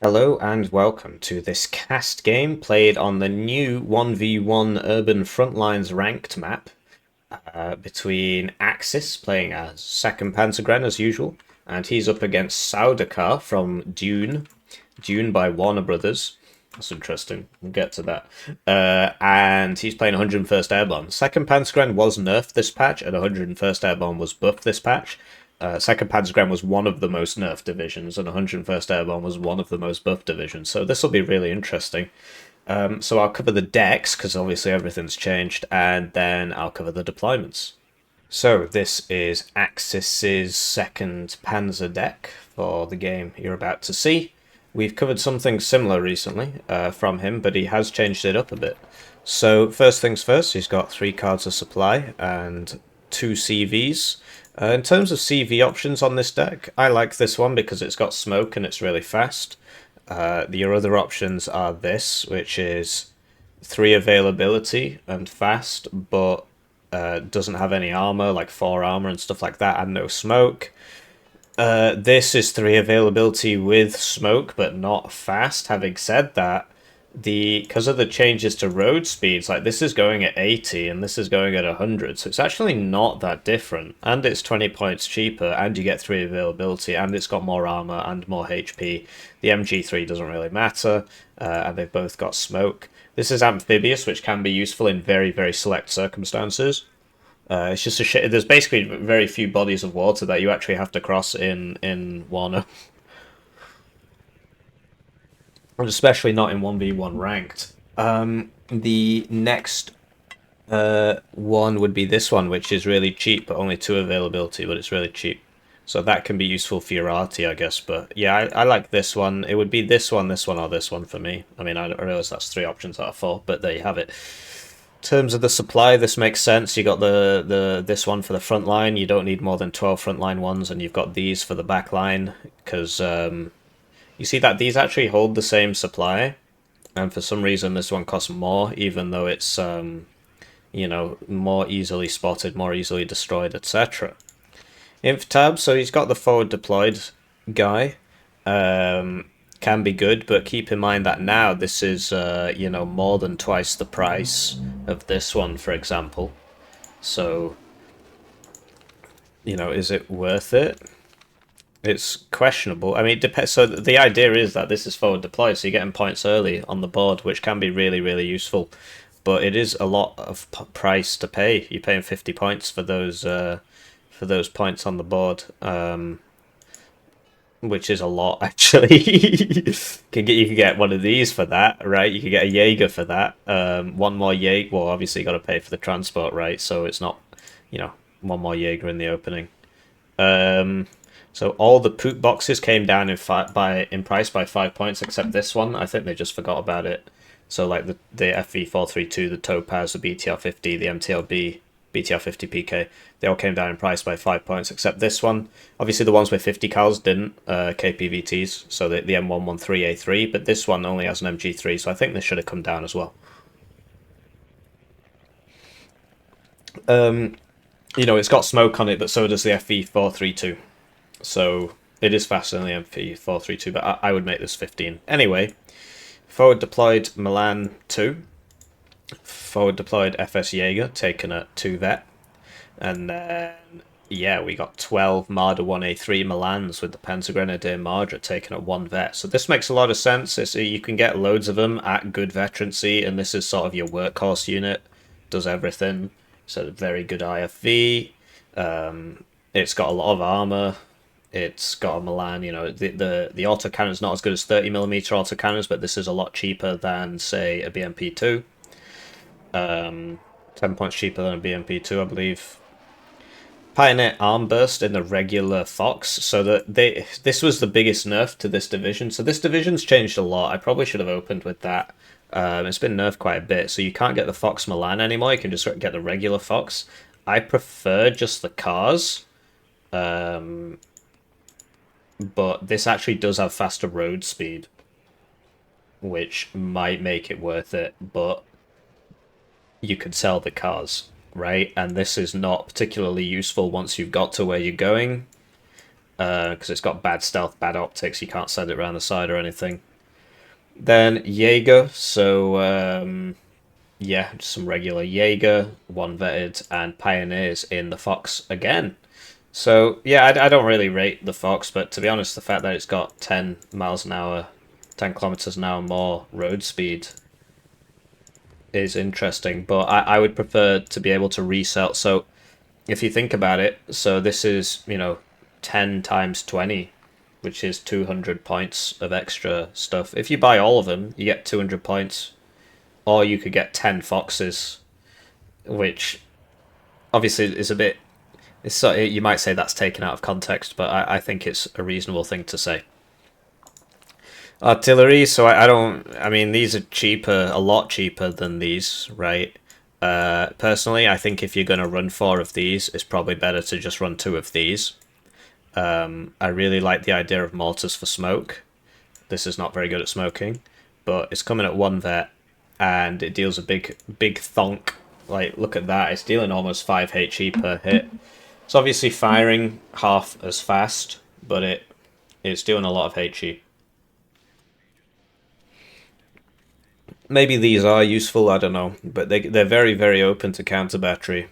Hello and welcome to this cast game played on the new 1v1 Urban Frontlines ranked map between Axis playing as second Panzergrenadier as usual, and he's up against Saudakar from Dune by Warner Brothers. That's interesting. We'll get to that. And he's playing 101st Airborne. Second Panzergrenadier was nerfed this patch, and 101st Airborne was buffed this patch. Second Panzergrenadier was one of the most nerfed divisions, and 101st Airborne was one of the most buffed divisions. So this will be really interesting. So I'll cover the decks, because obviously everything's changed, and then I'll cover the deployments. So this is Axis's second Panzer deck for the game you're about to see. We've covered something similar recently from him, but he has changed it up a bit. So first things first, he's got 3 cards of supply and 2 CVs. In terms of CV options on this deck, I like this one because it's got smoke and it's really fast. The other options are this, which is 3 availability and fast, but doesn't have any armor, like 4 armor and stuff like that, and no smoke. This is 3 availability with smoke, but not fast. Having said that, because of the changes to road speeds, like this is going at 80 and this is going at 100, so it's actually not that different, and it's 20 points cheaper, and you get 3 availability, and it's got more armor and more HP. The MG3 doesn't really matter, and they've both got smoke. This is amphibious, which can be useful in very, very select circumstances. It's just a shit. There's basically very few bodies of water that you actually have to cross in Warno, and especially not in 1v1 ranked. The next one would be this one, which is really cheap, but only 2 availability, but it's really cheap. So that can be useful for your arty, I guess. But yeah, I like this one. It would be this one, or this one for me. I mean, I realize that's 3 options out of 4, but there you have it. In terms of the supply, this makes sense. You got this one for the front line. You don't need more than 12 frontline ones, and you've got these for the back line, because you see that these actually hold the same supply, and for some reason this one costs more, even though it's more easily spotted, more easily destroyed, etc. Inf tab, so he's got the forward deployed guy. Can be good, but keep in mind that now this is more than twice the price of this one, for example. So is it worth it? It's questionable. I mean, it depends. So the idea is that this is forward deployed, so you're getting points early on the board, which can be really, really useful. But it is a lot of price to pay. You're paying 50 points for those points on the board, which is a lot actually. you could get one of these for that, right? You could get a Jaeger for that. One more Jaeger. Well, obviously you got to pay for the transport, right? So it's not, one more Jaeger in the opening. So all the poop boxes came down in price by 5 points, except this one. I think they just forgot about it. So like the FV432, the Topaz, the BTR50, the MTLB, BTR50 PK, they all came down in price by 5 points, except this one. Obviously the ones with 50 cals didn't, KPVTs, so the M113A3, but this one only has an MG3, so I think this should have come down as well. It's got smoke on it, but so does the FV432. So it is faster than the MP432, but I would make this 15. Anyway, forward deployed Milan 2. Forward deployed FS Jaeger, taken at 2 vet. And then, yeah, we got 12 Marder 1A3 Milans with the Panzergrenadier Marder taken at 1 vet. So this makes a lot of sense. You can get loads of them at good veterancy, and this is sort of your workhorse unit. Does everything. So very good IFV. It's got a lot of armor. It's got a Milan, the autocannon's not as good as 30mm autocannons, but this is a lot cheaper than, say, a BMP2. 10 points cheaper than a BMP2, I believe. Pioneer arm burst in the regular Fox, so that this was the biggest nerf to this division. So this division's changed a lot. I probably should have opened with that. It's been nerfed quite a bit, so you can't get the Fox Milan anymore. You can just get the regular Fox. I prefer just the cars. But this actually does have faster road speed, which might make it worth it, but you could sell the cars, right? And this is not particularly useful once you've got to where you're going, because it's got bad stealth, bad optics, you can't send it around the side or anything. Then Jaeger, so yeah, just some regular Jaeger, one vetted, and Pioneers in the Fox again. So yeah, I don't really rate the Fox, but to be honest, the fact that it's got 10 miles an hour, 10 kilometers an hour more road speed is interesting. But I would prefer to be able to resell. So if you think about it, so this is, 10 times 20, which is 200 points of extra stuff. If you buy all of them, you get 200 points, or you could get 10 Foxes, which obviously is a bit. So you might say that's taken out of context, but I think it's a reasonable thing to say. Artillery, so I don't. I mean, these are cheaper, a lot cheaper than these, right? Personally, I think if you're going to run four of these, it's probably better to just run two of these. I really like the idea of mortars for smoke. This is not very good at smoking, but it's coming at one vet, and it deals a big thonk. Like, look at that, it's dealing almost 5 HE per hit. It's obviously firing half as fast, but it's doing a lot of HE. Maybe these are useful, I don't know, but they're very, very open to counter battery.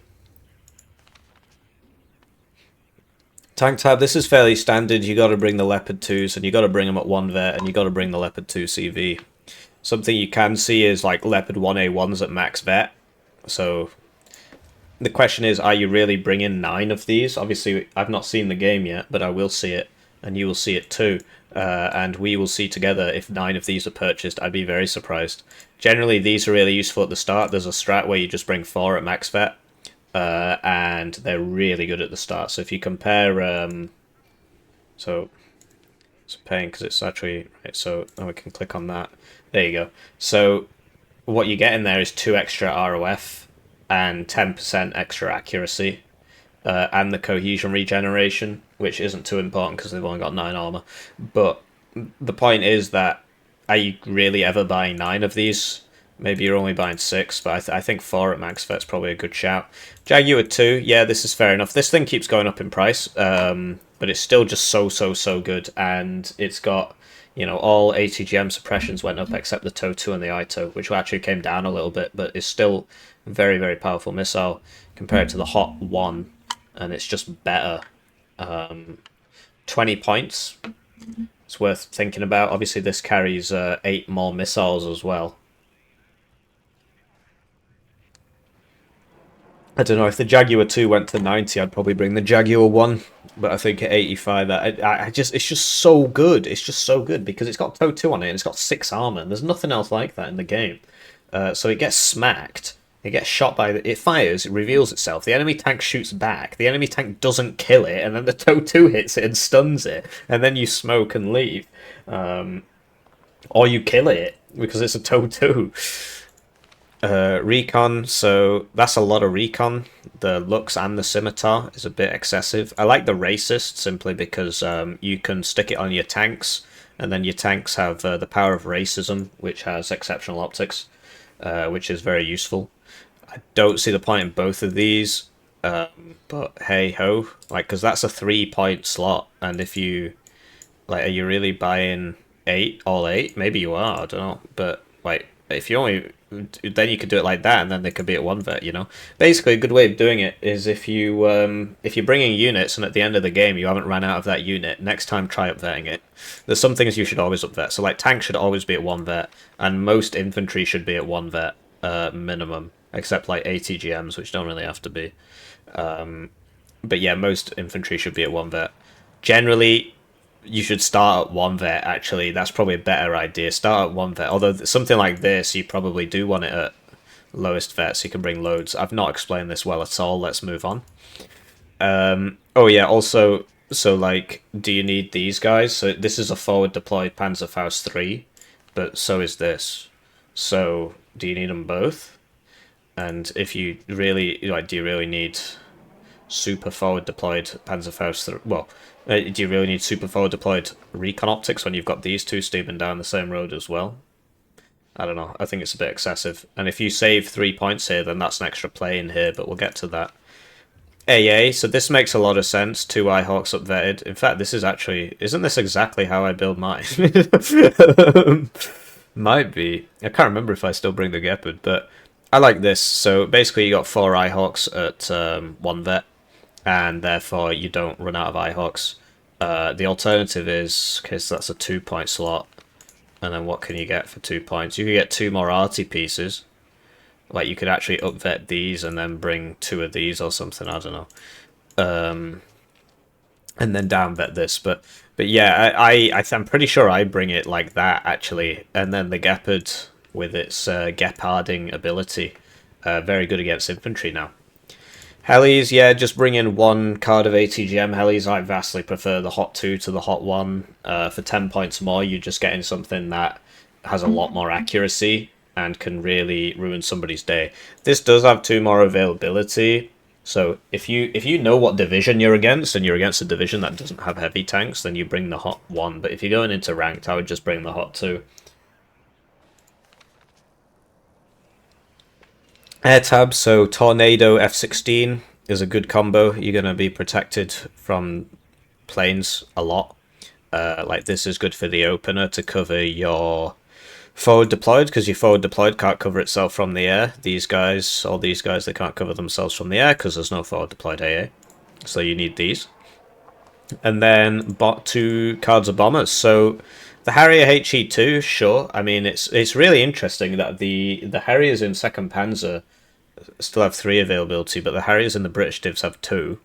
Tank tab, this is fairly standard. You got to bring the Leopard 2s, and you got to bring them at 1 vet, and you got to bring the Leopard 2 CV. Something you can see is like Leopard 1A1s at max vet. So the question is, are you really bringing 9 of these? Obviously, I've not seen the game yet, but I will see it, and you will see it too. And we will see together if 9 of these are purchased. I'd be very surprised. Generally, these are really useful at the start. There's a strat where you just bring 4 at max vet, and they're really good at the start. So if you compare, so it's paying because it's actually right. So we can click on that. There you go. So what you get in there is 2 extra ROF and 10% extra accuracy, and the cohesion regeneration, which isn't too important because they've only got 9 armor. But the point is that, are you really ever buying 9 of these? Maybe you're only buying 6, but I think 4 at max vet's probably a good shout. Jaguar 2, yeah, this is fair enough. This thing keeps going up in price, but it's still just so good, and it's got, all ATGM suppressions went up except the TOW2 and the ITO, which actually came down a little bit, but it's still a very, very powerful missile compared to the Hot 1, and it's just better. 20 points. It's worth thinking about. Obviously, this carries 8 more missiles as well. I don't know, if the Jaguar 2 went to 90, I'd probably bring the Jaguar 1. But I think at 85, it's just so good. It's just so good because it's got TOW2 on it and it's got 6 armor. And there's nothing else like that in the game. So it gets smacked. It gets shot by... It fires, it reveals itself. The enemy tank shoots back. The enemy tank doesn't kill it. And then the TOW2 hits it and stuns it. And then you smoke and leave. Or you kill it because it's a TOW2. Recon, so that's a lot of recon. The Lux and the Scimitar is a bit excessive. I like the Racist simply because you can stick it on your tanks, and then your tanks have the power of racism, which has exceptional optics, which is very useful. I don't see the point in both of these, but hey ho, like, because that's a 3-point slot, and if you, like, are you really buying 8, all 8? Maybe you are, I don't know, but like, if you only, then you could do it like that, and then they could be at 1 vet, Basically, a good way of doing it is if you're bringing units, and at the end of the game you haven't ran out of that unit, next time try up vetting it. There's some things you should always up vet. So like tanks should always be at 1 vet, and most infantry should be at 1 vet minimum, except like ATGMs, which don't really have to be. But yeah, most infantry should be at 1 vet. Generally, you should start at 1 vet, actually. That's probably a better idea. Start at 1 vet. Although something like this, you probably do want it at lowest vet, so you can bring loads. I've not explained this well at all. Let's move on. Oh yeah, also, so like, do you need these guys? So this is a forward deployed Panzerfaust 3, but so is this. So do you need them both? And if you really, like, do you really need super forward deployed Panzerfaust 3? Well, do you really need super forward deployed recon optics when you've got these two steaming down the same road as well? I don't know. I think it's a bit excessive. And if you save 3 points here, then that's an extra plane here, but we'll get to that. AA, so this makes a lot of sense. 2 Eyehawks up vetted. In fact, this is actually... Isn't this exactly how I build mine? Might be. I can't remember if I still bring the Gepard, but I like this. So basically, you got 4 Eyehawks at 1 vet, and therefore you don't run out of Eyehawks. The alternative is, because that's a 2 point slot, and then what can you get for 2 points? You could get 2 more arty pieces. Like you could actually upvet these and then bring 2 of these or something. I don't know. And then down vet this, but yeah, I'm pretty sure I bring it like that actually, and then the Gepard with its Geparding ability, very good against infantry now. Helis, yeah, just bring in 1 card of ATGM Helis. I vastly prefer the Hot 2 to the Hot 1. For 10 points more, you're just getting something that has a lot more accuracy and can really ruin somebody's day. This does have 2 more availability, so if you know what division you're against, and you're against a division that doesn't have heavy tanks, then you bring the Hot 1, but if you're going into ranked, I would just bring the Hot 2. Air tab, so Tornado F-16 is a good combo. You're going to be protected from planes a lot. Like this is good for the opener to cover your forward deployed, because your forward deployed can't cover itself from the air. These guys, all these guys, they can't cover themselves from the air because there's no forward deployed AA. So you need these. And then bought 2 cards of bombers. So the Harrier HE2, sure. I mean, it's really interesting that the Harriers in 2nd Panzer still have 3 availability, but the Harriers in the British divs have 2.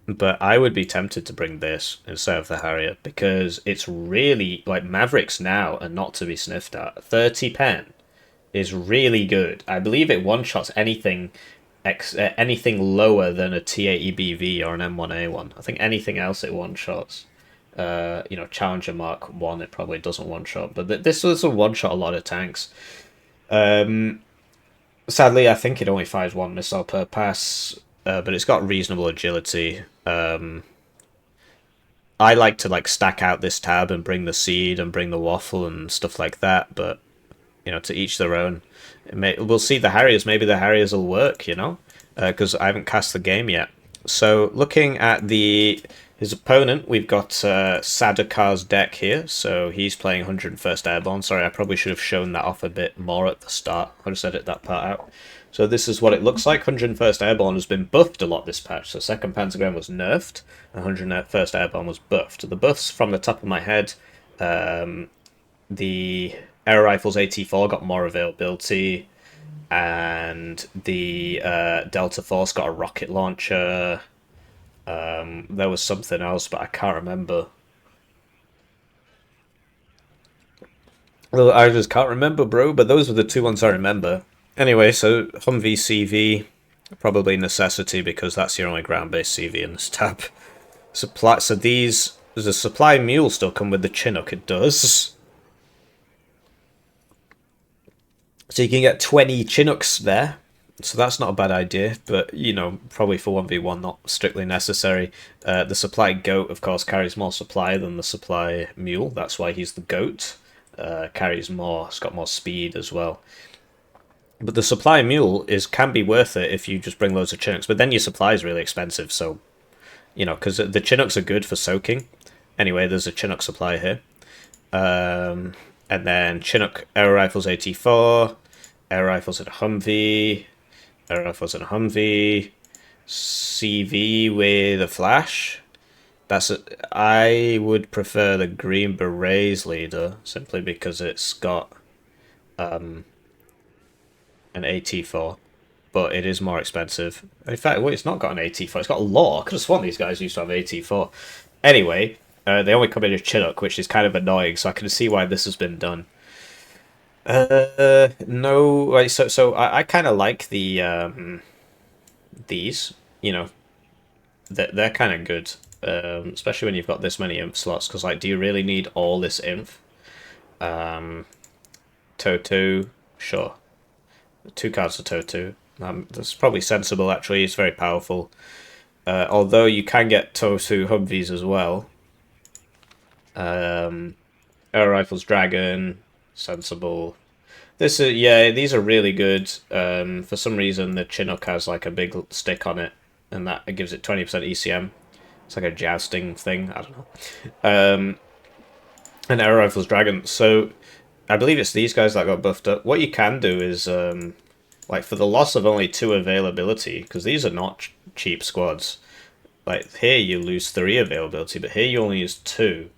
But I would be tempted to bring this instead of the Harrier, because it's really, like, Mavericks now are not to be sniffed at. 30 pen is really good. I believe it one-shots anything anything lower than a T80BV or an M1A1. I think anything else it one-shots. Challenger Mark 1 it probably doesn't one-shot, but this was a one-shot a lot of tanks. Sadly, I think it only fires 1 missile per pass, but it's got reasonable agility. I like to stack out this tab and bring the seed and bring the waffle and stuff like that, but to each their own. We'll see the Harriers. Maybe the Harriers will work, because I haven't cast the game yet. So looking at his opponent, we've got Sadakar's deck here. So he's playing 101st Airborne. Sorry, I probably should have shown that off a bit more at the start. I'll just edit that part out. So this is what it looks like. 101st Airborne has been buffed a lot this patch. So 2nd Panzergrenadier was nerfed, and 101st Airborne was buffed. The buffs from the top of my head, the Air Rifles AT4 got more availability, and the Delta Force got a rocket launcher. There was something else, but I can't remember. Well, I just can't remember, bro, but those were the 2 ones I remember. Anyway, so Humvee CV, probably necessity because that's your only ground-based CV in this tab. Supply. So does the supply mule still come with the Chinook? It does. So you can get 20 Chinooks there. So that's not a bad idea, but, probably for 1v1, not strictly necessary. The supply goat, of course, carries more supply than the supply mule. That's why he's the goat. Carries more, it's got more speed as well. But the supply mule can be worth it if you just bring loads of Chinooks, but then your supply is really expensive, so, because the Chinooks are good for soaking. Anyway, there's a Chinook supply here. And then Chinook Air Rifles AT4, Air Rifles at Humvee, Air Rifles at Humvee, CV with a flash. I would prefer the Green Berets leader, simply because it's got an AT4, but it is more expensive. In fact, wait, it's not got an AT4, it's got a law. I could have sworn these guys used to have AT4. Anyway, they only come in a Chinook, which is kind of annoying, so I can see why this has been done. No, right, so I kind of like these, they're kind of good, especially when you've got this many inf slots, because, do you really need all this inf? Toto, sure. 2 cards to Toto. That's probably sensible, actually. It's very powerful. Although you can get Toto Humvees as well. Air Rifles Dragon, sensible. These are really good. For some reason, the Chinook has a big stick on it, and it gives it 20% ECM. It's like a jousting thing. I don't know. And air rifles dragon. So I believe it's these guys that got buffed up. What you can do is like for the loss of only 2 availability, because these are not cheap squads. Like here you lose 3 availability, but here you only use 2.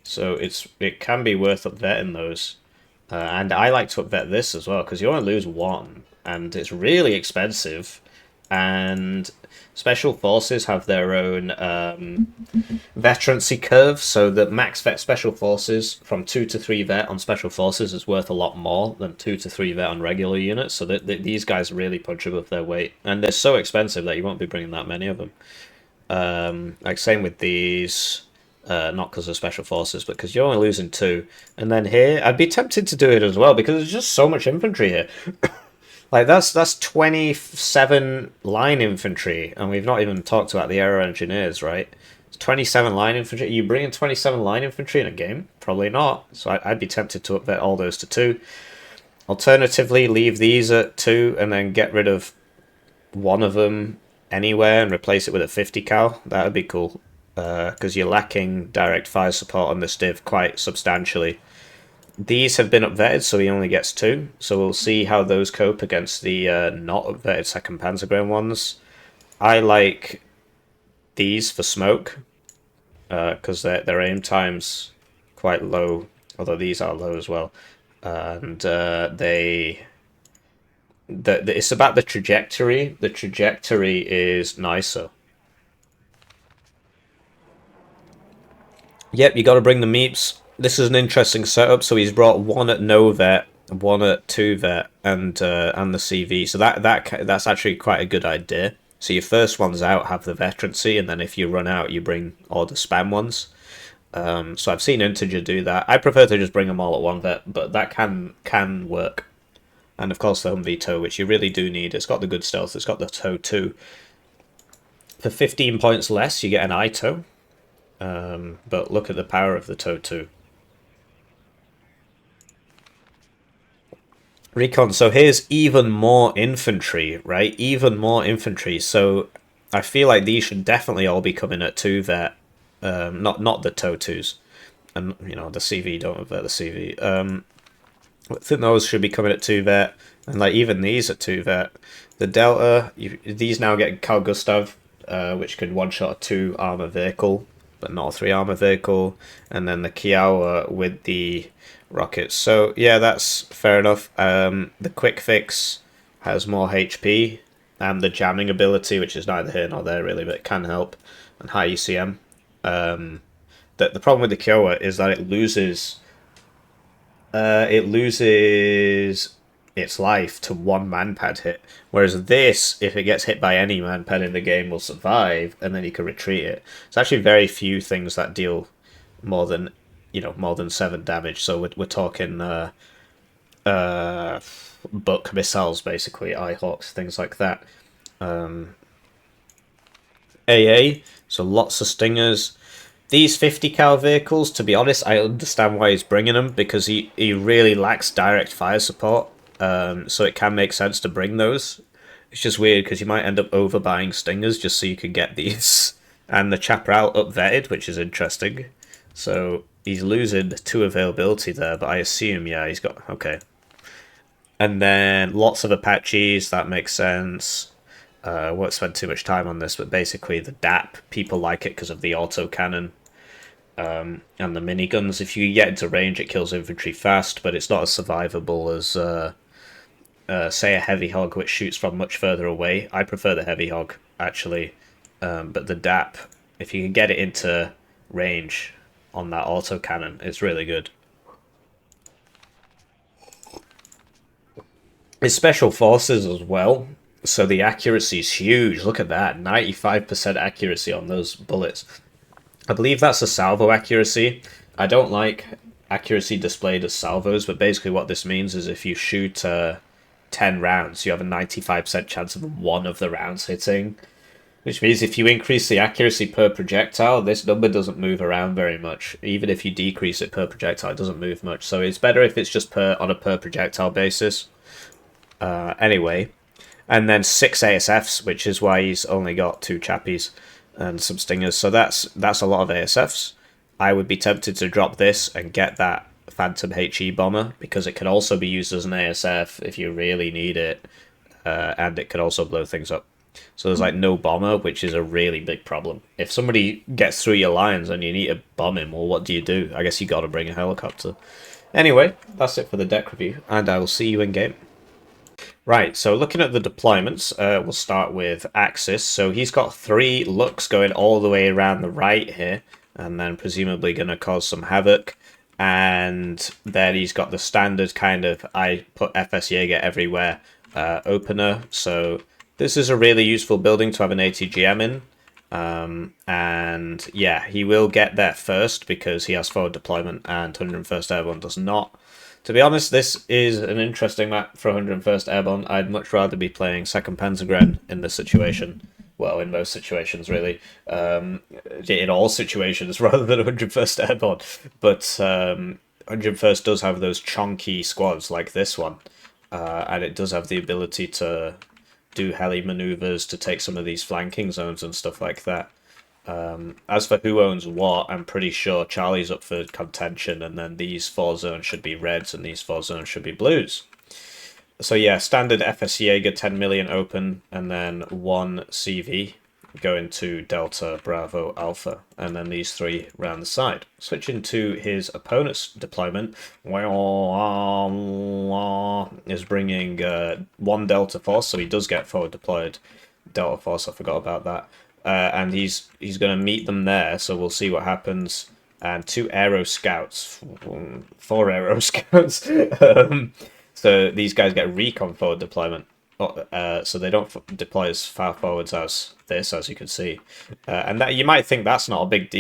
So it can be worth upvetting those. And I like to upvet this as well, because you only lose 1, and it's really expensive. And special forces have their own veterancy curve, so that max vet special forces from 2 to 3 vet on special forces is worth a lot more than 2 to 3 vet on regular units. So that these guys really punch above their weight, and they're so expensive that you won't be bringing that many of them. Like same with these. Not because of special forces, but because you're only losing 2. And then here, I'd be tempted to do it as well, because there's just so much infantry here. Like, that's 27 line infantry, and we've not even talked about the aero engineers, right? It's 27 line infantry. Are you bringing 27 line infantry in a game? Probably not. So I'd be tempted to upvet all those to 2. Alternatively, leave these at 2, and then get rid of one of them anywhere and replace it with a 50 cal. That would be cool. Because you're lacking direct fire support on this div quite substantially. These have been upvetted, so he only gets 2. So we'll see how those cope against the not upvetted second Panzergrenadier ones. I like these for smoke, because their aim time's quite low, although these are low as well. And it's about the trajectory. The trajectory is nicer. Yep, you got to bring the meeps. This is an interesting setup. So he's brought 1 at no vet, 1 at 2 vet, and the CV. So that's actually quite a good idea. So your first ones out have the veterancy, and then if you run out, you bring all the spam ones. So I've seen Integer do that. I prefer to just bring them all at 1 vet, but that can work. And of course the Humvee tow, which you really do need. It's got the good stealth. It's got the tow too. For 15 points less, you get an ITOW. But look at the power of the tow too. Recon, so here's even more infantry, right? Even more infantry. So I feel like these should definitely all be coming at 2 vet. Not the tow 2s. And, you know, the CV, don't avert the CV. I think those should be coming at 2 vet. And, like, even these at 2 vet. The Delta, these now get Carl Gustav, which could one-shot a 2 armor vehicle, but not a 3 armor vehicle. And then the Kiowa with the rockets. So yeah, that's fair enough. The quick fix has more HP and the jamming ability, which is neither here nor there really, but it can help, and high ECM. The problem with the Kiowa is that it loses its life to 1 manpad hit, whereas this, if it gets hit by any manpad in the game, will survive, and then you can retreat it. It's actually very few things that deal more than 7 damage. So we're talking buck missiles, basically, Eyehawks, things like that. AA, so lots of stingers. These 50 cal vehicles, to be honest, I understand why he's bringing them, because he really lacks direct fire support. So it can make sense to bring those. It's just weird because you might end up overbuying stingers just so you can get these. And the Chaparral upvetted, which is interesting. So he's losing 2 availability there, but I assume, yeah, he's got... Okay. And then lots of Apaches, that makes sense. Won't spend too much time on this, but basically the DAP, people like it because of the autocannon. And the miniguns. If you get into range, it kills infantry fast, but it's not as survivable as, say, a heavy hog, which shoots from much further away. I prefer the heavy hog, actually. But the DAP, if you can get it into range on that autocannon, it's really good. It's special forces as well, so the accuracy is huge. Look at that, 95% accuracy on those bullets. I believe that's a salvo accuracy. I don't like accuracy displayed as salvos, but basically what this means is if you shoot 10 rounds, you have a 95% chance of 1 of the rounds hitting. Which means if you increase the accuracy per projectile, this number doesn't move around very much. Even if you decrease it per projectile, it doesn't move much. So it's better if it's just on a per projectile basis. Anyway, and then 6 ASFs, which is why he's only got 2 chappies and some stingers. So that's a lot of ASFs. I would be tempted to drop this and get that Phantom HE bomber, because it can also be used as an ASF if you really need it, and it could also blow things up. So there's like no bomber, which is a really big problem. If somebody gets through your lines and you need to bomb him, well, what do? I guess you got to bring a helicopter. Anyway, that's it for the deck review, and I will see you in game. Right, so looking at the deployments, we'll start with Axis. So he's got 3 looks going all the way around the right here, and then presumably going to cause some havoc. And then he's got the standard kind of, I put FS Jaeger everywhere, opener. So this is a really useful building to have an ATGM in. And yeah, he will get there first because he has forward deployment and 101st Airborne does not. To be honest, this is an interesting map for 101st Airborne. I'd much rather be playing 2nd Panzergrenadier in this situation. Well, in most situations, really. In all situations, rather than 101st Airborne. But 101st does have those chonky squads like this one. And it does have the ability to do heli maneuvers to take some of these flanking zones and stuff like that. As for who owns what, I'm pretty sure Charlie's up for contention, and then these 4 zones should be reds and these 4 zones should be blues. So yeah, standard FS Jaeger 10 million open, and then 1 CV going to Delta, Bravo, Alpha, and then these 3 round the side. Switching to his opponent's deployment, is bringing 1 Delta Force, so he does get forward deployed Delta Force, I forgot about that. And he's going to meet them there, so we'll see what happens. And 2 Aero Scouts, 4 Aero Scouts. So these guys get recon forward deployment. So they don't deploy as far forwards as this, as you can see. And that you might think that's not a big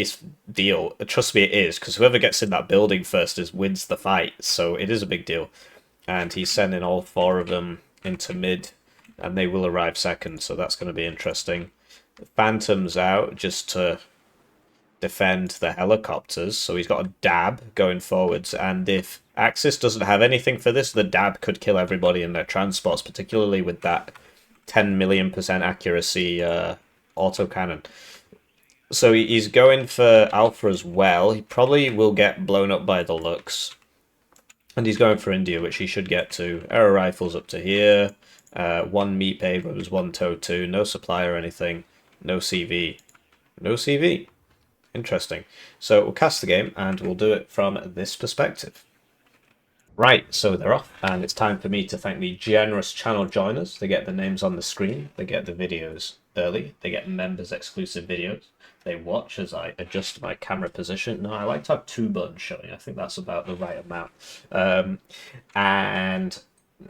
deal. Trust me, it is, because whoever gets in that building first wins the fight. So it is a big deal. And he's sending all 4 of them into mid, and they will arrive second, so that's going to be interesting. Phantom's out just to defend the helicopters, so he's got a dab going forwards, and if Axis doesn't have anything for this, the dab could kill everybody in their transports, particularly with that 10 million % accuracy autocannon. So he's going for Alpha as well. He probably will get blown up by the looks, and he's going for India, which he should get to. Aero rifles up to here, 1 Meat Abrams, 1 TOW 2, no supply or anything. No CV. No CV. Interesting. So we'll cast the game and we'll do it from this perspective. Right, so they're off, and it's time for me to thank the generous channel joiners. They get the names on the screen, they get the videos early, they get members exclusive videos, they watch as I adjust my camera position. No, I like to have 2 buttons showing, I think that's about the right amount. And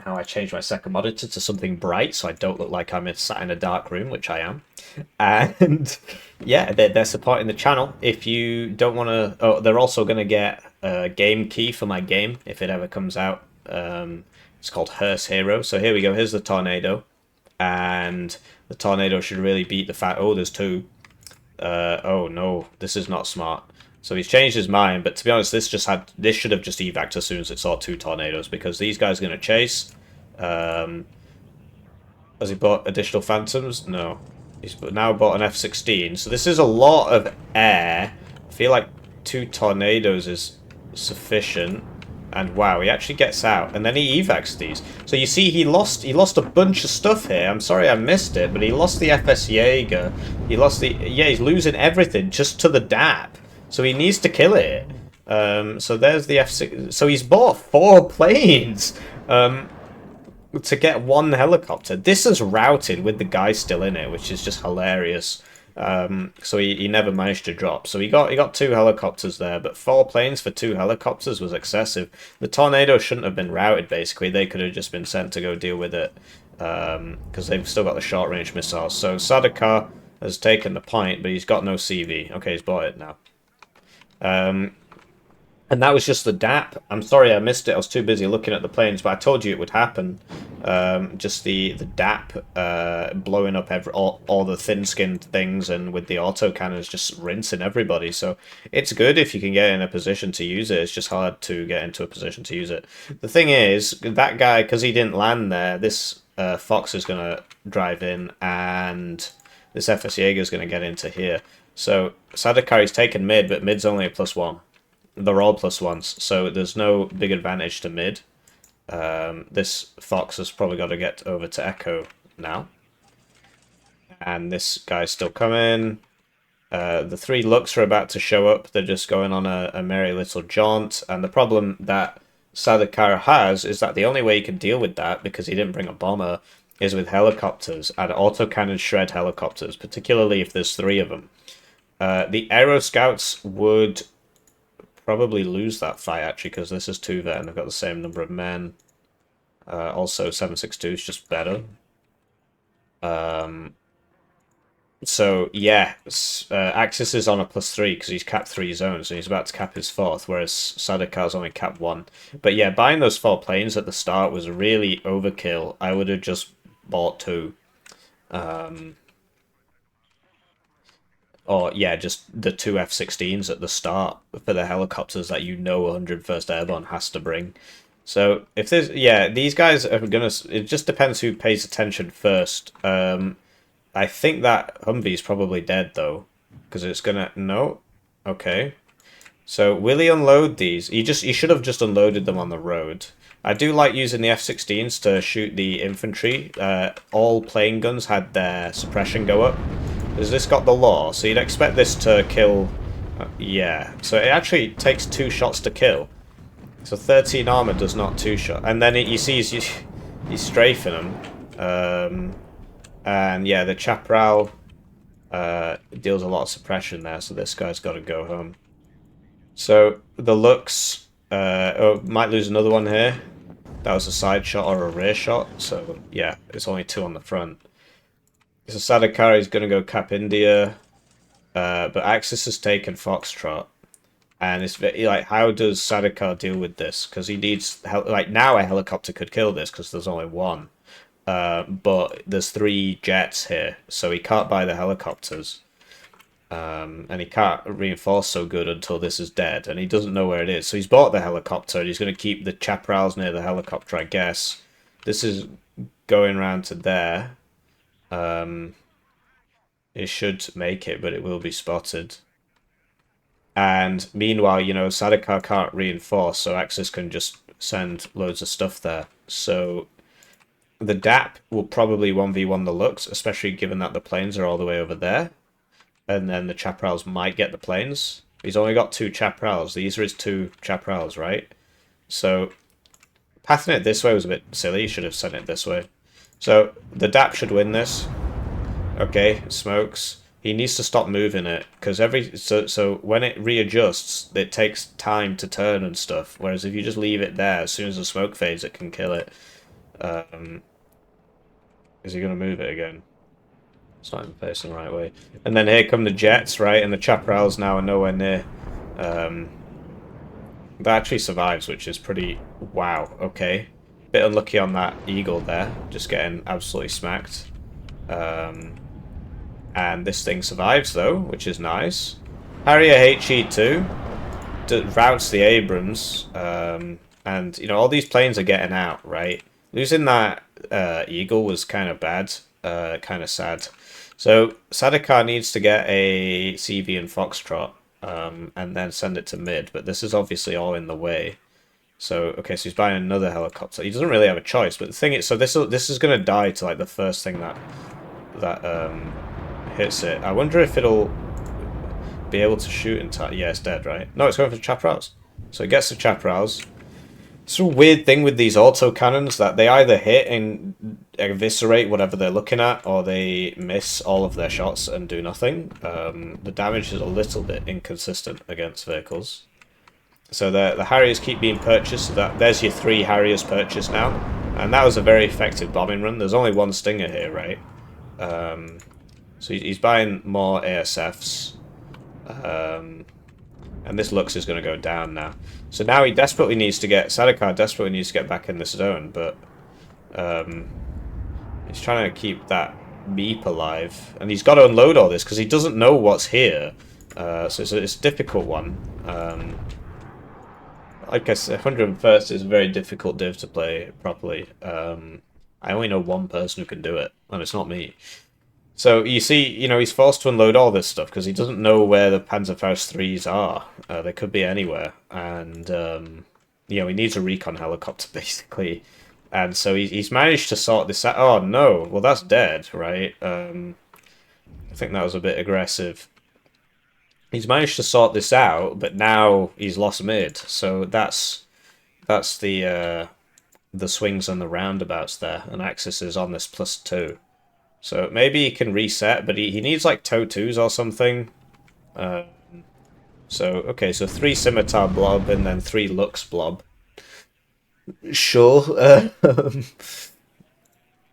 now I change my second monitor to something bright so I don't look like I'm sat in a dark room, which I am. And yeah, they're supporting the channel. If you don't want to... Oh, they're also going to get a game key for my game if it ever comes out. It's called Hearse Hero. So here we go. Here's the Tornado. And the Tornado should really beat the fact... Oh, there's 2. Oh, no. This is not smart. So he's changed his mind, but to be honest, this should have just evac'd as soon as it saw 2 tornadoes, because these guys are going to chase. Has he bought additional Phantoms? No. He's now bought an F-16. So this is a lot of air. I feel like 2 tornadoes is sufficient. And wow, he actually gets out, and then he evacs these. So you see, he lost a bunch of stuff here. I'm sorry I missed it, but he lost the FS Jaeger. He lost the... Yeah, he's losing everything just to the DAP. So he needs to kill it. So there's the F6. So he's bought 4 planes to get 1 helicopter. This is routed with the guy still in it, which is just hilarious. So he never managed to drop. So he got 2 helicopters there, but 4 planes for 2 helicopters was excessive. The Tornado shouldn't have been routed, basically. They could have just been sent to go deal with it, because they've still got the short-range missiles. So Sadaka has taken the point, but he's got no CV. Okay, he's bought it now. And that was just the DAP. I'm sorry I missed it. I was too busy looking at the planes, but I told you it would happen. Just the DAP blowing up all the thin-skinned things, and with the autocannons just rinsing everybody. So it's good if you can get in a position to use it. It's just hard to get into a position to use it. The thing is, that guy, because he didn't land there, this Fox is going to drive in, and this FS Jaeger is going to get into here. So Sadakari's taken mid, but mid's only a +1. They're all +1s, so there's no big advantage to mid. This Fox has probably got to get over to Echo now. And this guy's still coming. The three looks are about to show up. They're just going on a merry little jaunt. And the problem that Sadakar has is that the only way he can deal with that, because he didn't bring a bomber, is with helicopters. And autocannon shred helicopters, particularly if there's three of them. The aero scouts would probably lose that fight, actually, because this is 2 vet and they've got the same number of men. Also, 762 is just better. So, yeah, Axis is on a +3 because he's capped 3 zones and he's about to cap his 4th, whereas Sadakar's only capped 1. But yeah, buying those 4 planes at the start was really overkill. I would have just bought 2. Or, yeah, just the 2 F-16s at the start for the helicopters that you know 101st Airborne has to bring. So, if there's... Yeah, these guys are going to... It just depends who pays attention first. I think that Humvee's probably dead, though. Because it's going to... No? Okay. So, will he unload these? He should have just unloaded them on the road. I do like using the F-16s to shoot the infantry. All plane guns had their suppression go up. Has this got the law? So you'd expect this to kill... yeah. So it actually takes 2 shots to kill. So 13 armor does not 2-shot. And then you see he's strafing them. And yeah, the Chaparral deals a lot of suppression there, so this guy's got to go home. So the looks... might lose another one here. That was a side shot or a rear shot. So yeah, it's only 2 on the front. So Sadakari is going to go cap India, but Axis has taken Foxtrot, and it's like, how does Sadakar deal with this? Because he needs like now a helicopter could kill this because there's only 1, but there's 3 jets here, so he can't buy the helicopters, and he can't reinforce so good until this is dead, and he doesn't know where it is. So he's bought the helicopter, and he's going to keep the chaparrals near the helicopter, I guess. This is going around to there. It should make it, but it will be spotted. And meanwhile, you know, Sadakar can't reinforce, so Axis can just send loads of stuff there. So the DAP will probably 1v1 the looks, especially given that the planes are all the way over there. And then the Chaparrals might get the planes. He's only got 2 Chaparrals. These are his 2 Chaparrals, right? So pathing it this way was a bit silly. You should have sent it this way. So the DAP should win this. Okay, smokes. He needs to stop moving it because so when it readjusts, it takes time to turn and stuff. Whereas if you just leave it there, as soon as the smoke fades, it can kill it. Is he going to move it again? It's not even facing the right way. And then here come the jets, right? And the Chaparrals now are nowhere near. That actually survives, which is pretty... Wow, okay. Bit unlucky on that Eagle there. Just getting absolutely smacked. And this thing survives, though, which is nice. Harrier HE2 routes the Abrams. And, you know, all these planes are getting out, right? Losing that Eagle was kind of bad. Kind of sad. So Sadakar needs to get a CV and Foxtrot. And then send it to mid. But this is obviously all in the way. So, okay, so he's buying another helicopter. He doesn't really have a choice. But the thing is, so this is going to die to, like, the first thing that hits it. I wonder if it'll be able to shoot in time. Yeah, it's dead, right? No, it's going for the Chaparrals. So it gets the Chaparrals. It's a weird thing with these autocannons that they either hit and eviscerate whatever they're looking at, or they miss all of their shots and do nothing. The damage is a little bit inconsistent against vehicles. So the Harriers keep being purchased. So there's your 3 Harriers purchased now. And that was a very effective bombing run. There's only 1 Stinger here, right? So he's buying more ASFs. And this Lux is going to go down now. So now he desperately needs to get... Sadakar desperately needs to get back in this zone, but... he's trying to keep that Meep alive. And he's got to unload all this, because he doesn't know what's here. So it's a difficult one. Like I said, 101st is a very difficult div to play properly. I only know 1 person who can do it, and it's not me. So you see, he's forced to unload all this stuff because he doesn't know where the Panzerfaust 3s are. They could be anywhere, and he needs a recon helicopter basically. And so he's managed to sort this out. Oh no, well that's dead, right? I think that was a bit aggressive. He's managed to sort this out, but now he's lost mid. So that's the swings and the roundabouts there, and Axis is on this +2. So maybe he can reset, but he needs like toe 2s or something. Okay, so 3 Scimitar blob and then 3 Lux blob. Sure.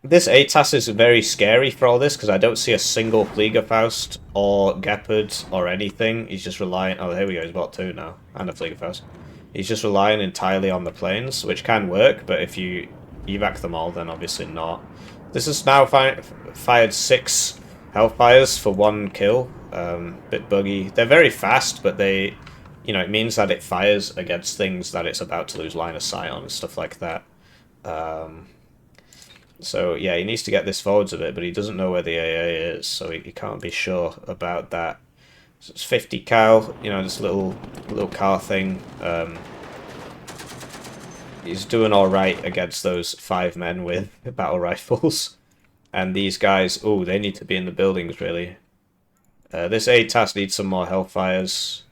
This ATAS is very scary for all this, because I don't see a single Fliegerfaust or Gepard or anything. He's just relying... Oh, here we go, he's bought 2 now, and a Fliegerfaust. He's just relying entirely on the planes, which can work, but if you evac them all, then obviously not. This has now fired 6 Hellfires for 1 kill. Bit buggy. They're very fast, but they... it means that it fires against things that it's about to lose line of sight on and stuff like that. So, yeah, he needs to get this forwards a bit, but he doesn't know where the AA is, so he can't be sure about that. So it's 50 cal, this little car thing. He's doing alright against those 5 men with battle rifles. And these guys, oh, they need to be in the buildings, really. This ATAS needs some more Hellfires.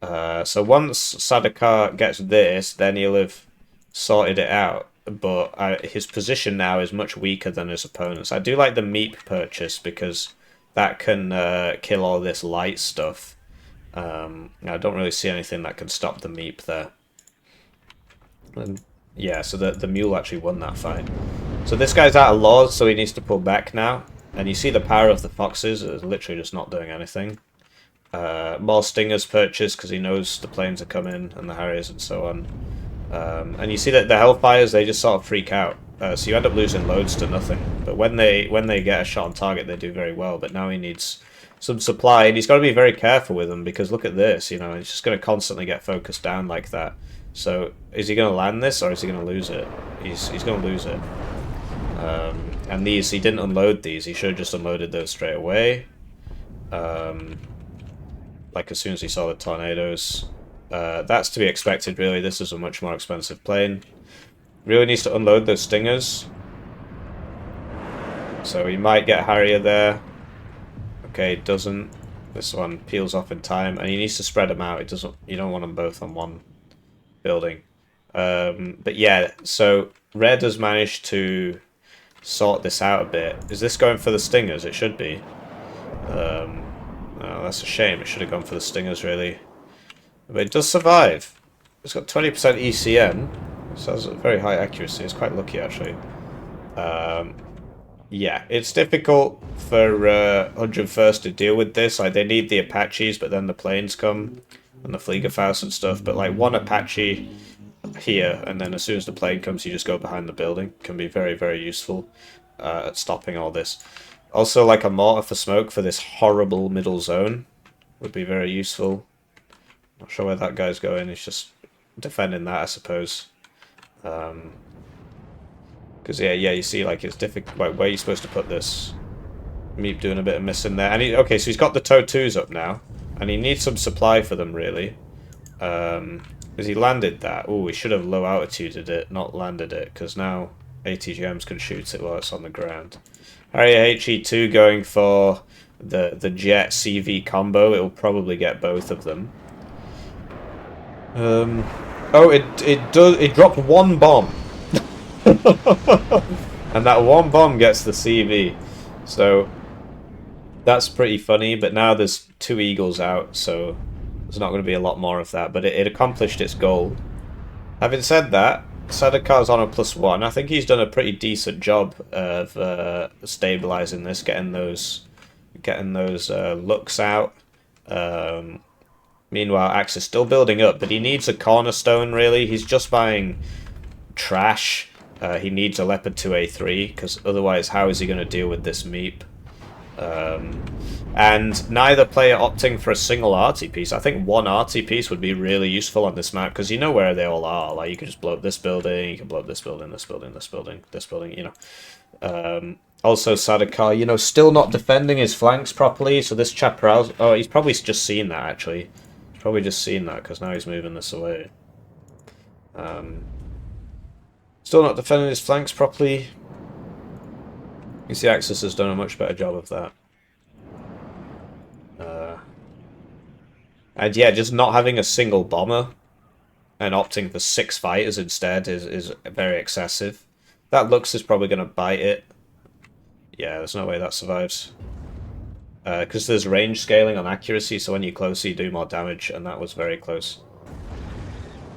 So once Sadakar gets this, then he'll have sorted it out. But his position now is much weaker than his opponents. I do like the Meep purchase because that can kill all this light stuff. I don't really see anything that can stop the Meep there. And yeah, so the mule actually won that fight. So this guy's out of laws, so he needs to pull back now. And you see the power of the foxes is literally just not doing anything. More stingers purchased because he knows the planes are coming and the Harriers and so on. And you see that the Hellfires, they just sort of freak out. So you end up losing loads to nothing. But when they get a shot on target, they do very well. But now he needs some supply, and he's got to be very careful with them because look at this, he's just going to constantly get focused down like that. So is he going to land this or is he going to lose it? He's going to lose it. And he didn't unload these. He should have just unloaded those straight away. Like as soon as he saw the tornadoes. That's to be expected, really. This is a much more expensive plane. Really needs to unload those stingers. So he might get Harrier there. Okay, doesn't. This one peels off in time, and he needs to spread them out. You don't want them both on one building. But yeah, so Red has managed to sort this out a bit. Is this going for the stingers? It should be. Oh, that's a shame. It should have gone for the stingers, really. But it does survive. It's got 20% ECN, so has a very high accuracy. It's quite lucky, actually. Yeah, it's difficult for 101st to deal with this. Like, they need the Apaches, but then the planes come, and the Fliegerfaust and stuff. But, like, one Apache here, and then as soon as the plane comes, you just go behind the building. Can be very, very useful at stopping all this. Also, like, a mortar for smoke for this horrible middle zone would be very useful. Not sure where that guy's going. He's just defending that, I suppose. Because yeah, you see, like, it's difficult. Where are you supposed to put this? Meep doing a bit of missing there. And okay, so he's got the TOW 2s up now, and he needs some supply for them, really. Because he landed that. Oh, he should have low altituded it, not landed it, because now ATGMs can shoot it while it's on the ground. Harrier HE2 going for the jet CV combo. It will probably get both of them. Oh, it dropped one bomb. And that one bomb gets the CV. So that's pretty funny, but now there's 2 Eagles out, so there's not going to be a lot more of that, but it accomplished its goal. Having said that, Sadakar's on a +1. I think he's done a pretty decent job of stabilizing this, getting those looks out. Meanwhile, Axe is still building up, but he needs a cornerstone, really. He's just buying trash. He needs a Leopard 2A3, because otherwise how is he going to deal with this Meep? And neither player opting for a single arty piece. I think one arty piece would be really useful on this map, because you know where they all are. Like, you can just blow up this building, you can blow up this building, this building, this building, this building, Also, Sadikar, you know, still not defending his flanks properly. So this Chaparral, oh, he's probably just seen that actually. He's probably just seen that because now he's moving this away. Still not defending his flanks properly. You see, Axis has done a much better job of that. And yeah, just not having a single bomber and opting for 6 fighters instead is very excessive. That Lux is probably going to bite it. Yeah, there's no way that survives. Because there's range scaling on accuracy, so when you're closer you do more damage, and that was very close.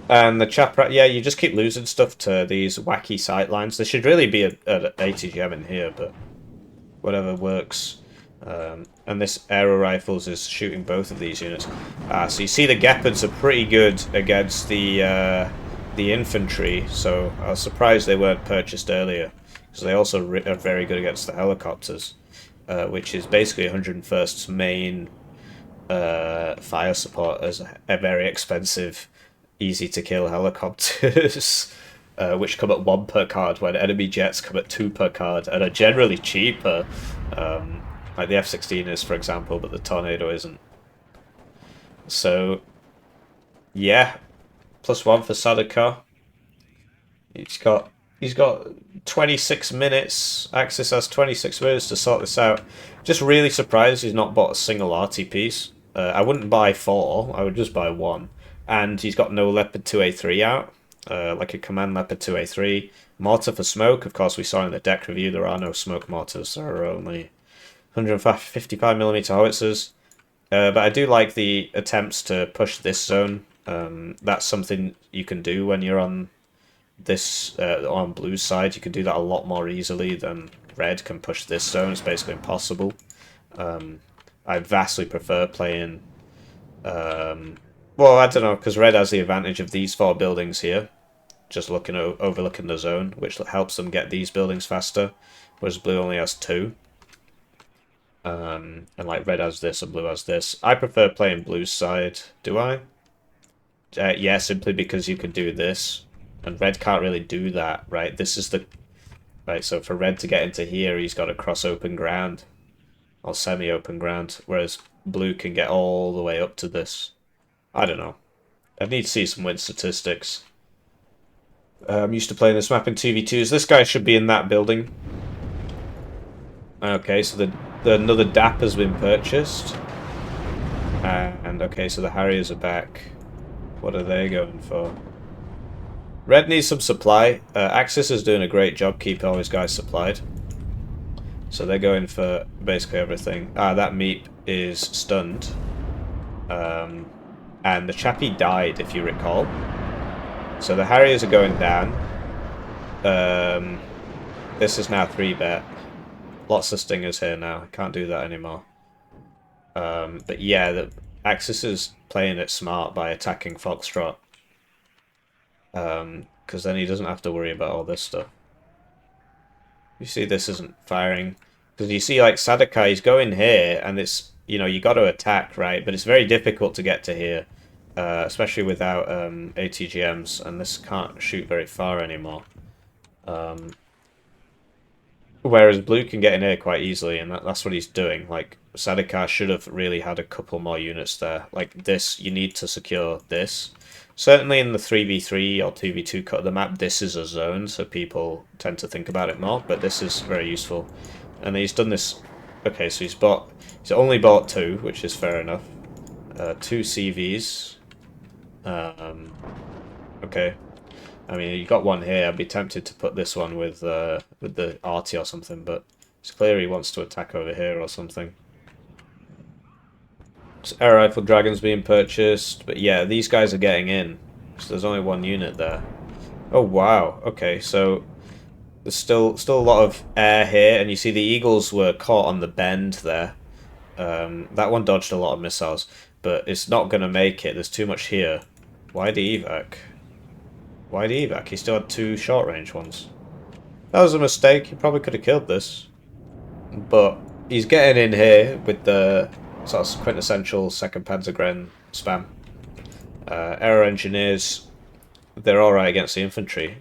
And the Chapra, yeah, you just keep losing stuff to these wacky sightlines. There should really be an ATGM in here, but whatever works. And this aero rifles is shooting both of these units. So you see the Gepards are pretty good against the infantry, so I was surprised they weren't purchased earlier, because they also are very good against the helicopters, which is basically 101st's main fire support as a very expensive, easy to kill helicopters. Which come at 1 per card when enemy jets come at 2 per card and are generally cheaper. Like the F-16 is, for example, but the Tornado isn't. So, yeah, +1 for Sadikar. He's got 26 minutes. Axis has 26 minutes to sort this out. Just really surprised he's not bought a single RT piece. I wouldn't buy 4. I would just buy 1. And he's got no Leopard 2A3 out. Like a Command Leopard 2A3. Mortar for smoke. Of course, we saw in the deck review there are no smoke mortars. There are only 155mm howitzers. But I do like the attempts to push this zone. That's something you can do when you're on this on blue's side. You can do that a lot more easily than red can push this zone. It's basically impossible. I vastly prefer playing... well, I don't know, because red has the advantage of these 4 buildings here, just overlooking the zone, which helps them get these buildings faster, whereas blue only has 2. And like red has this and blue has this. I prefer playing blue's side. Do I? Yeah, simply because you can do this, and red can't really do that, right? This is the... Right, so for red to get into here, he's got to cross open ground, or semi-open ground, whereas blue can get all the way up to this. I don't know. I need to see some win statistics. I'm used to playing this map in 2v2s. This guy should be in that building. Okay, so another DAP has been purchased. And okay, so the Harriers are back. What are they going for? Red needs some supply. Axis is doing a great job keeping all his guys supplied. So they're going for basically everything. That Meep is stunned. And the chappie died, if you recall. So the Harriers are going down. This is now 3-bet. Lots of stingers here now. I can't do that anymore. But yeah, the Axis is playing it smart by attacking Foxtrot. Because then he doesn't have to worry about all this stuff. You see this isn't firing. Because you see, like, Sadikar, he's going here, and it's, you know, you got to attack, right? But it's very difficult to get to here. Especially without ATGMs, and this can't shoot very far anymore. Whereas blue can get in here quite easily, and that's what he's doing. Like, Sadikar should have really had a couple more units there. Like this, you need to secure this. Certainly in the 3v3 or 2v2 cut of the map, this is a zone, so people tend to think about it more, but this is very useful. And he's done this... Okay, so he's only bought 2, which is fair enough. 2 CVs. Okay. I mean, you got one here. I'd be tempted to put this one with the arty or something, but it's clear he wants to attack over here or something. So air rifle dragons being purchased, but yeah, these guys are getting in. So there's only 1 unit there. Oh wow. Okay, so there's still a lot of air here, and you see the Eagles were caught on the bend there. That one dodged a lot of missiles, but it's not going to make it. There's too much here. Why the evac? Why the evac? He still had 2 short-range ones. That was a mistake. He probably could have killed this. But he's getting in here with the sort of quintessential 2nd Panzergren spam. Aero engineers, they're alright against the infantry,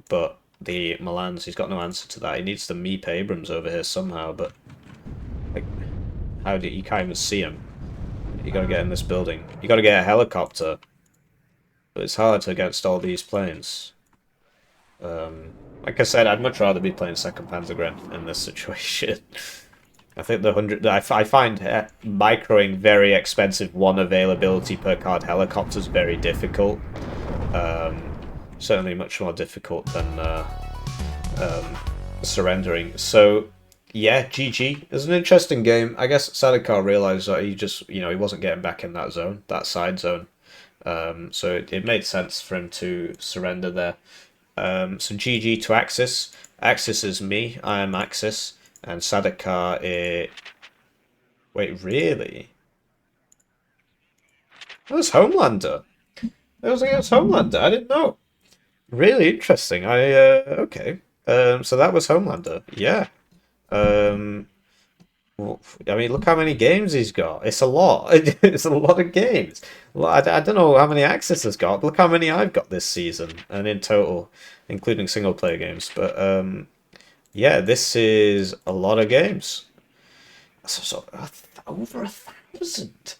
but the Milans. He's got no answer to that. He needs to meep Abrams over here somehow, but like, how do you can't even see him? You gotta get in this building. You gotta get a helicopter, but it's hard against all these planes. Like I said, I'd much rather be playing second Panzergren in this situation. I think the 100... I find microing very expensive one availability per card helicopters very difficult. Certainly much more difficult than surrendering. So, yeah, GG. It's an interesting game. I guess Sadikar realised that he just, he wasn't getting back in that zone, that side zone. So it made sense for him to surrender there. So GG to Axis. Axis is me. I am Axis. And Sadikar is... Wait, really? That was Homelander. That was against Homelander. I didn't know. Really interesting. Okay. So that was Homelander. Yeah. I mean, look how many games he's got. It's a lot. It's a lot of games. Well, I don't know how many Axis has got. Look how many I've got this season, and in total, including single player games. But yeah, this is a lot of games. So over 1,000.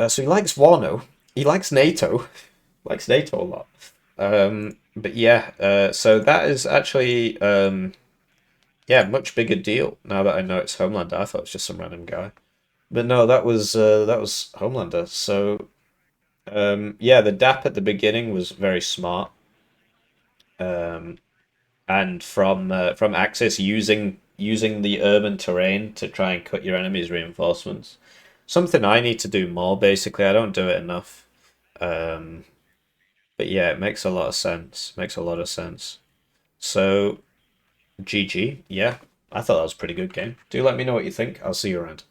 So he likes Warno. He likes NATO. Likes NATO a lot. But yeah, so that is actually yeah, much bigger deal now that I know it's Homelander. I thought it was just some random guy. But no, that was Homelander. So yeah, the DAP at the beginning was very smart. And from Axis using the urban terrain to try and cut your enemy's reinforcements. Something I need to do more, basically. I don't do it enough. But yeah, it makes a lot of sense. Makes a lot of sense. So GG, yeah. I thought that was a pretty good game. Do let me know what you think. I'll see you around.